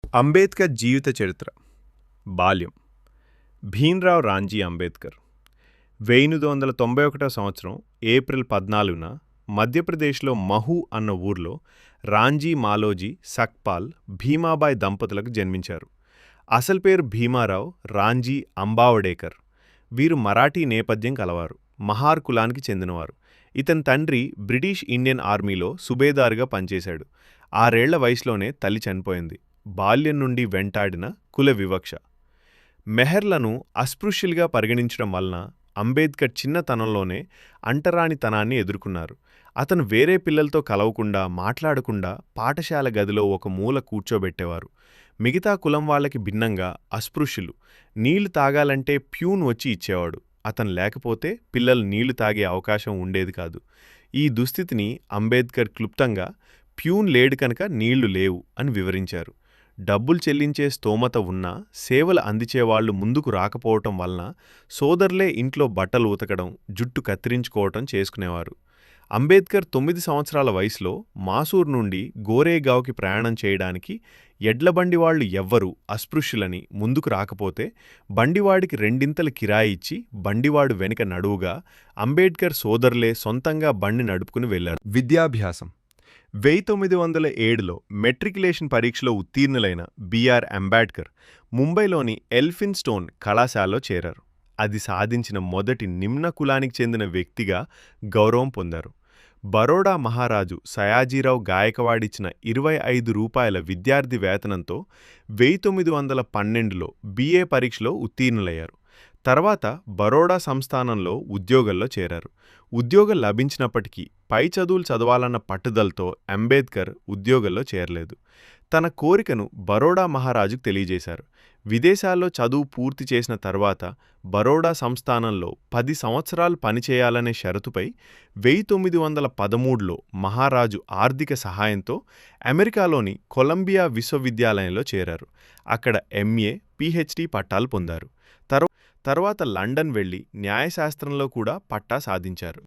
అంబేద్కర్ జీవిత చరిత్ర. బాల్యం. భీమ్రావ్ రాంజీ అంబేద్కర్ 1891 సంవత్సరం ఏప్రిల్ 14న మధ్యప్రదేశ్లో మహూ అన్న ఊర్లో రాంజీ మాలోజీ సక్పాల్ భీమాబాయ్ దంపతులకు జన్మించారు. అసలు పేరు భీమారావు రాంజీ అంబావడేకర్. వీరు మరాఠీ నేపథ్యం కలవారు, మహార్ కులానికి చెందినవారు. ఇతని తండ్రి బ్రిటిష్ ఇండియన్ ఆర్మీలో సుబేదారుగా పనిచేశాడు. 6 ఏళ్ల వయసులోనే తల్లి చనిపోయింది. బాల్యం నుండి వెంటాడిన కుల వివక్ష. మెహర్లను అస్పృశ్యులుగా పరిగణించడం వలన అంబేద్కర్ చిన్నతనంలోనే అంటరానితనాన్ని ఎదుర్కొన్నారు. అతను వేరే పిల్లలతో కలవకుండా, మాట్లాడకుండా పాఠశాల గదిలో ఒక మూల కూర్చోబెట్టేవారు. మిగతా కులం వాళ్ళకి భిన్నంగా అస్పృశ్యులు నీళ్లు తాగాలంటే ప్యూన్ వచ్చి ఇచ్చేవాడు. అతను లేకపోతే పిల్లలు నీళ్లు తాగే అవకాశం ఉండేది కాదు. ఈ దుస్థితిని అంబేద్కర్ క్లుప్తంగా ప్యూన్ లేడు కనుక నీళ్లు లేవు అని వివరించారు. డబ్బులు చెల్లించే స్తోమత ఉన్నా సేవలు అందించేవాళ్లు ముందుకు రాకపోవటం వలన సోదరులే ఇంట్లో బట్టలు ఉతకడం, జుట్టు కత్తిరించుకోవటం చేసుకునేవారు. అంబేద్కర్ 9 సంవత్సరాల వయసులో మాసూర్ నుండి గోరేగావ్కి ప్రయాణం చేయడానికి ఎడ్లబండివాళ్లు ఎవ్వరూ అస్పృశ్యులని ముందుకు రాకపోతే బండివాడికి 2 కిరాయి ఇచ్చి బండివాడు వెనుక నడువుగా అంబేద్కర్ సోదరులే సొంతంగా బండి నడుపుకుని వెళ్లారు. విద్యాభ్యాసం. 1907లో మెట్రికులేషన్ పరీక్షలో ఉత్తీర్ణులైన బిఆర్ అంబేద్కర్ ముంబైలోని ఎల్ఫిన్స్టోన్ కళాశాలలో చేరారు. అది సాధించిన మొదటి నిమ్న కులానికి చెందిన వ్యక్తిగా గౌరవం పొందారు. బరోడా మహారాజు సయాజీరావు గాయకవాడిచ్చిన 25 రూపాయల విద్యార్థి వేతనంతో 1912లో బిఏ పరీక్షలో ఉత్తీర్ణులయ్యారు. తర్వాత బరోడా సంస్థానంలో ఉద్యోగంలో చేరారు. ఉద్యోగం లభించినప్పటికీ పై చదువులు చదవాలన్న పట్టుదలతో అంబేద్కర్ ఉద్యోగంలో చేరలేదు. తన కోరికను బరోడా మహారాజుకు తెలియజేశారు. విదేశాల్లో చదువు పూర్తి చేసిన తర్వాత బరోడా సంస్థానంలో 10 సంవత్సరాలు పనిచేయాలనే షరతుపై 1913లో మహారాజు ఆర్థిక సహాయంతో అమెరికాలోని కొలంబియా విశ్వవిద్యాలయంలో చేరారు. అక్కడ ఎంఏ, పీహెచ్డీ పట్టాలు పొందారు. తర్వాత లండన్ వెళ్లి న్యాయశాస్త్రంలో కూడా పట్టా సాధించారు.